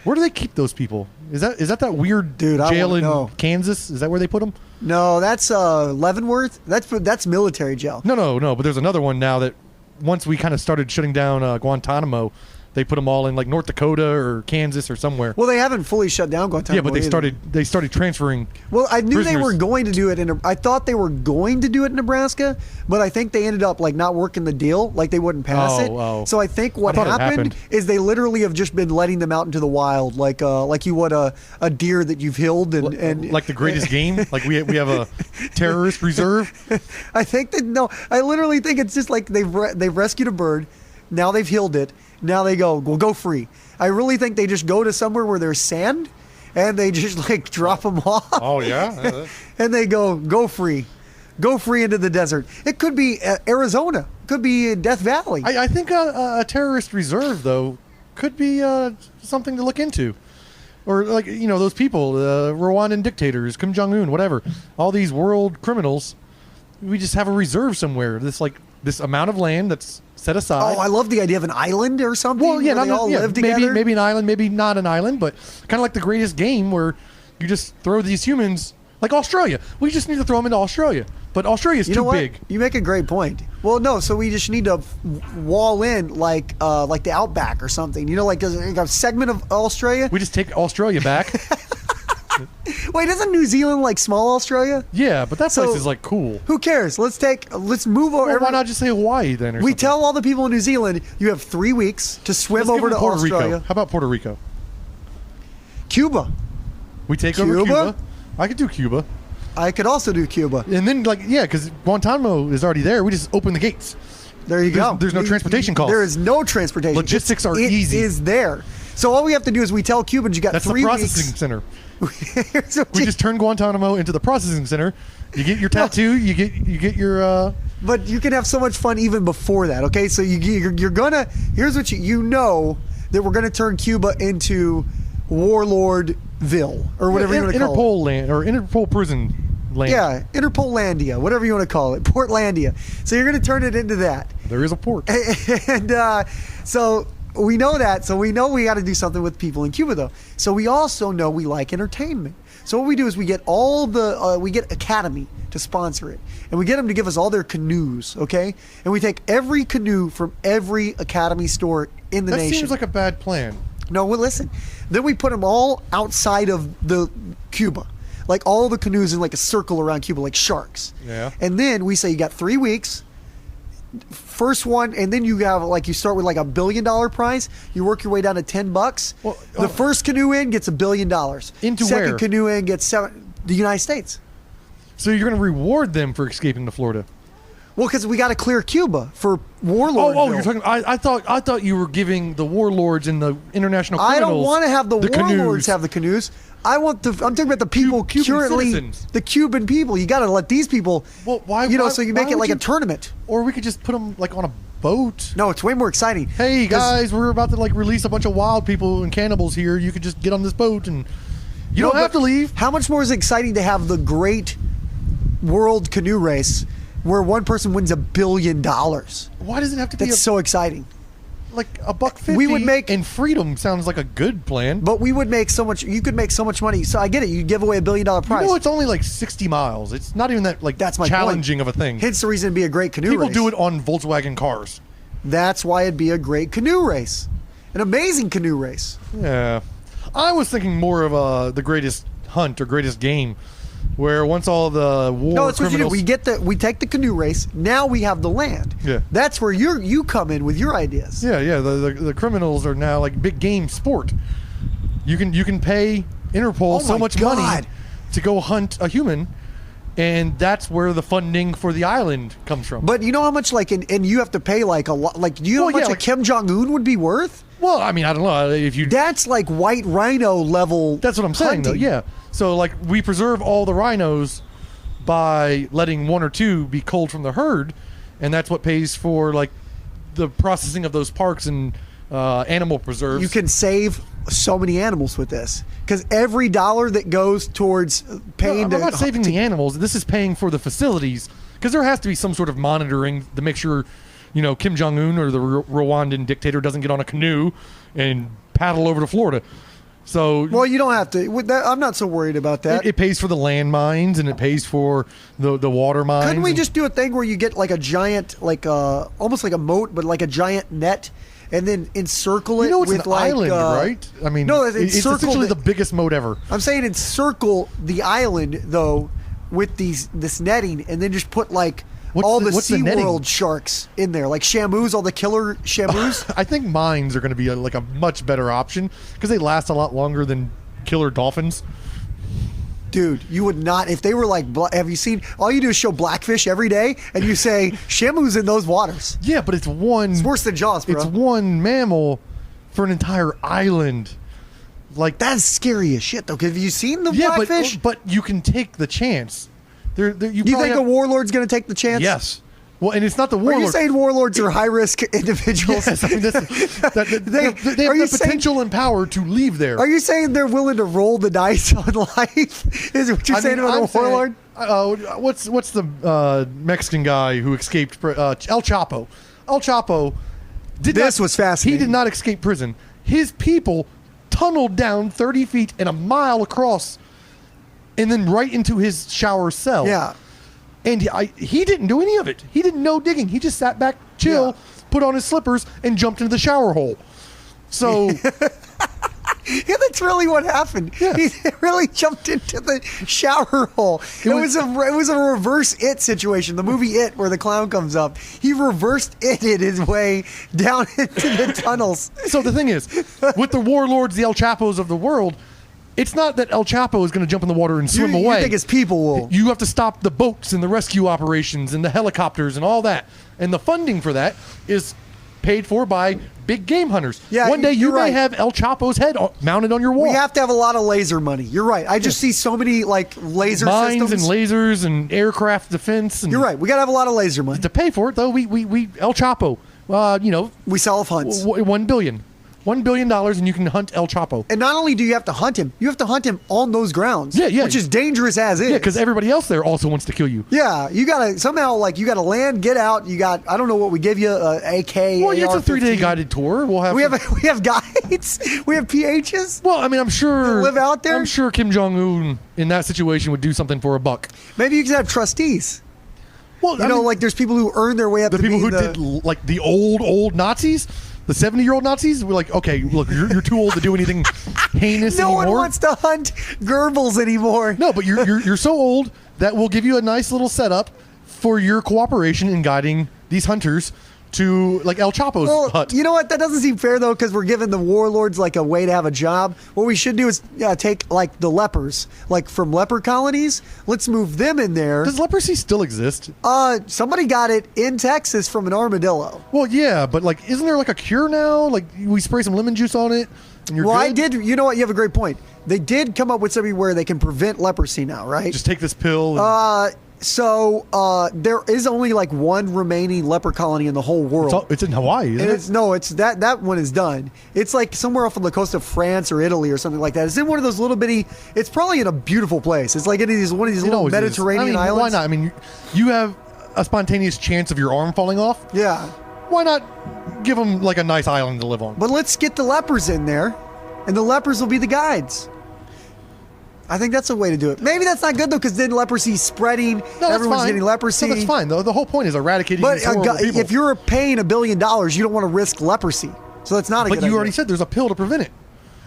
Where do they keep those people? Is that weird jail in Kansas? Is that where they put them? No, that's Leavenworth. That's military jail. No. But there's another one now that once we kind of started shutting down Guantanamo, they put them all in like North Dakota or Kansas or somewhere. Well, they haven't fully shut down Guantanamo. Yeah, but they started transferring. Well, I knew prisoners. they were going to do it I thought they were going to do it in Nebraska, but I think they ended up like not working the deal, like they wouldn't pass it. Oh. So I think what happened is they literally have just been letting them out into the wild, like you would a deer that you've killed and like the greatest game. Like we have a terrorist reserve. I think that I literally think it's just like they've rescued a bird, now they've healed it. Now they go free. I really think they just go to somewhere where there's sand, and they just like drop them off. Oh yeah, and they go free into the desert. It could be Arizona, could be Death Valley. I think a terrorist reserve though could be something to look into, or like those people, Rwandan dictators, Kim Jong-un, whatever, all these world criminals. We just have a reserve somewhere. This amount of land that's set aside. Oh, I love the idea of an island or something. Well, yeah, where they all live together. Maybe an island, maybe not an island, but kind of like the greatest game where you just throw these humans, like Australia. We just need to throw them into Australia, but Australia's too big. You make a great point. Well, no, so we just need to wall in like the Outback or something. Like a segment of Australia. We just take Australia back. Wait, isn't New Zealand like small Australia? Yeah, but that place is like cool. Who cares? Let's move over. Well, why not just say Hawaii then? We tell all the people in New Zealand you have 3 weeks to swim over to Puerto Australia. Rico. How about Puerto Rico? Cuba. We take over Cuba. I could do Cuba. I could also do Cuba. And then because Guantanamo is already there, we just open the gates. There you go. There's no transportation costs. There is no transportation. Logistics are easy. It is there. So all we have to do is we tell Cubans you got 3 weeks. That's the processing center. We just turn Guantanamo into the processing center. You get your tattoo. You get your. But you can have so much fun even before that. Okay, so you're gonna. Here's what you know that we're gonna turn Cuba into Warlordville or whatever you want to call it. Interpol land or Interpol prison land. Yeah, Interpolandia, whatever you want to call it, Portlandia. So you're gonna turn it into that. There is a port. And so. We know that, so we know we got to do something with people in Cuba, though. So we also know we like entertainment. So what we do is we get we get Academy to sponsor it, and we get them to give us all their canoes, okay? And we take every canoe from every Academy store in the nation. That seems like a bad plan. No, well, listen. Then we put them all outside of the Cuba, like all the canoes in like a circle around Cuba, like sharks. Yeah. And then we say you got 3 weeks. First one, and then you have you start with like $1 billion prize. You work your way down to $10. Well, the first canoe in gets $1 billion. Into Second where? canoe in gets the United States. So you're going to reward them for escaping to Florida? Well, because we got to clear Cuba for warlords. Oh, you're talking. I thought you were giving the warlords and the international criminals. I don't want to have the warlords canoes. have the canoes. I'm talking about the people currently, the Cuban people. You got to let these people. Well, why? So you make it like a tournament, or we could just put them like on a boat. No, it's way more exciting. Hey guys, we're about to release a bunch of wild people and cannibals here. You could just get on this boat and you don't have to leave. How much more is it exciting to have the great world canoe race where one person wins $1 billion? Why does it have to be? That's so exciting. Like $1.50. We would make, and freedom sounds like a good plan. But we would make so much. You could make so much money. So I get it. You give away $1 billion prize. It's only like 60 miles. It's not even that that's my challenging point. of a thing. Hence the reason it'd be a great canoe race. People race. do it on Volkswagen cars. That's why it'd be a great canoe race, an amazing canoe race. Yeah, I was thinking more of the greatest hunt or greatest game. Where once all the war no, it's criminals... what you do. We take the canoe race. Now we have the land. Yeah, that's where you come in with your ideas. Yeah. The criminals are now like big game sport. You can pay Interpol so much money to go hunt a human, and that's where the funding for the island comes from. But you know how much and you have to pay like a lot. Like, do you know how much Kim Jong-un would be worth? Well, I mean, I don't know if you. That's like white rhino level. That's what I'm saying, though. Yeah. So, we preserve all the rhinos by letting 1 or 2 be culled from the herd, and that's what pays for, the processing of those parks and animal preserves. You can save so many animals with this, because every dollar that goes towards paying... No, I'm not saving the animals. This is paying for the facilities, because there has to be some sort of monitoring to make sure, Kim Jong-un or the Rwandan dictator doesn't get on a canoe and paddle over to Florida. So Well, you don't have to. I'm not so worried about that. it pays for the land mines and it pays for the water mines. Couldn't we just do a thing where you get like a giant, like almost like a moat, but like a giant net, and then encircle it it's with an like island, right? I mean, no, it's encircle essentially the biggest moat ever. I'm saying encircle the island though with this netting, and then just put like all the SeaWorld sharks in there, like shamus, all the killer shamus. I think mines are going to be like a much better option because they last a lot longer than killer dolphins. Dude, you would not, if they were like, have you seen, all you do is show blackfish every day, and you say, shamu's in those waters. Yeah, but it's worse than Jaws, bro. It's one mammal for an entire island. Like that's scary as shit, though. Because have you seen the blackfish? But you can take the chance. You think a warlord's going to take the chance? Yes. Well, and it's not the warlord. Are you saying warlords are high-risk individuals? Yes, I mean, they have the potential and power to leave there. Are you saying they're willing to roll the dice on life? Is what you're saying about a warlord? What's the Mexican guy who escaped? El Chapo. El Chapo was fascinating. He did not escape prison. His people tunneled down 30 feet and a mile across, and then right into his shower cell. Yeah. And he didn't do any of it. He didn't know digging. He just sat back, chill, put on his slippers, and jumped into the shower hole. So... Yeah, that's really what happened. Yeah. He really jumped into the shower hole. It was a reverse It situation. The movie It, where the clown comes up, he reversed It his way down into the tunnels. So the thing is, with the warlords, the El Chapos of the world, it's not that El Chapo is going to jump in the water and swim away. You think his people will? You have to stop the boats and the rescue operations and the helicopters and all that. And the funding for that is paid for by big game hunters. Yeah, one day you may right. have El Chapo's head mounted on your wall. We have to have a lot of laser money. You're right. I just see so many like laser mines systems. and lasers and aircraft defense. And you're right. We got to have a lot of laser money. To pay for it, though, we El Chapo, we sell off hunts. $1 billion. $1 billion and you can hunt El Chapo. And not only do you have to hunt him, you have to hunt him on those grounds. Yeah. Which is dangerous as is. Yeah, because everybody else there also wants to kill you. Yeah, you gotta somehow you gotta land, get out. You got I don't know what we give you, AK. Well, it's a 3-day guided tour. We have guides. We have PHs. Well, I mean, I'm sure live out there. I'm sure Kim Jong-un in that situation would do something for $1. Maybe you could have trustees. Well, like there's people who earn their way up. The people who did like the old Nazis. The 70-year-old Nazis were like, okay, look, you're too old to do anything heinous anymore. No one wants to hunt Goebbels anymore. No, but you're so old that we'll give you a nice little setup for your cooperation in guiding these hunters to like El Chapo's hut. You know what? That doesn't seem fair though, because we're giving the warlords like a way to have a job. What we should do is take like the lepers, like from leper colonies. Let's move them in there. Does leprosy still exist? Somebody got it in Texas from an armadillo. Well, yeah, but like, isn't there like a cure now? Like, we spray some lemon juice on it, and you're good? I did. You know what? You have a great point. They did come up with something where they can prevent leprosy now, right? Just take this pill. So there is only like one remaining leper colony in the whole world. It's in Hawaii, isn't it? It's that one is done. It's like somewhere off on the coast of France or Italy or something like that. It's in one of those little bitty. It's probably in a beautiful place. It's like one of these little Mediterranean islands. Why not? I mean, you have a spontaneous chance of your arm falling off. Yeah. Why not give them like a nice island to live on? But let's get the lepers in there, and the lepers will be the guides. I think that's a way to do it. Maybe that's not good though, because then leprosy's spreading. No, everyone's getting leprosy. No, that's fine though. The whole point is eradicating these horrible people. If you're paying $1 billion, you don't want to risk leprosy. So that's not a good idea. But you already said there's a pill to prevent it.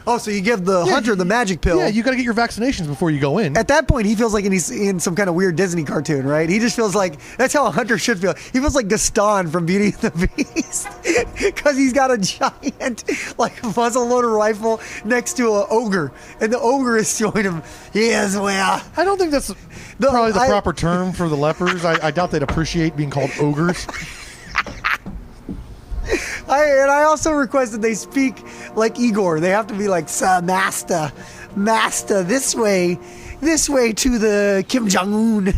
Oh, so you give the hunter the magic pill. Yeah, you got to get your vaccinations before you go in. At that point, he feels like he's in some kind of weird Disney cartoon, right? He just feels like that's how a hunter should feel. He feels like Gaston from Beauty and the Beast because he's got a giant, like muzzle loader rifle next to an ogre, and the ogre is showing him, "Yes, well." I don't think that's probably the proper term for the lepers. I doubt they'd appreciate being called ogres. I also request that they speak like Igor. They have to be like, master, this way to the Kim Jong-un.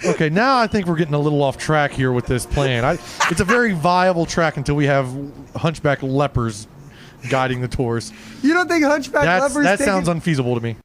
Okay, now I think we're getting a little off track here with this plan. It's a very viable track until we have hunchback lepers guiding the tours. You don't think hunchback lepers? That sounds unfeasible to me.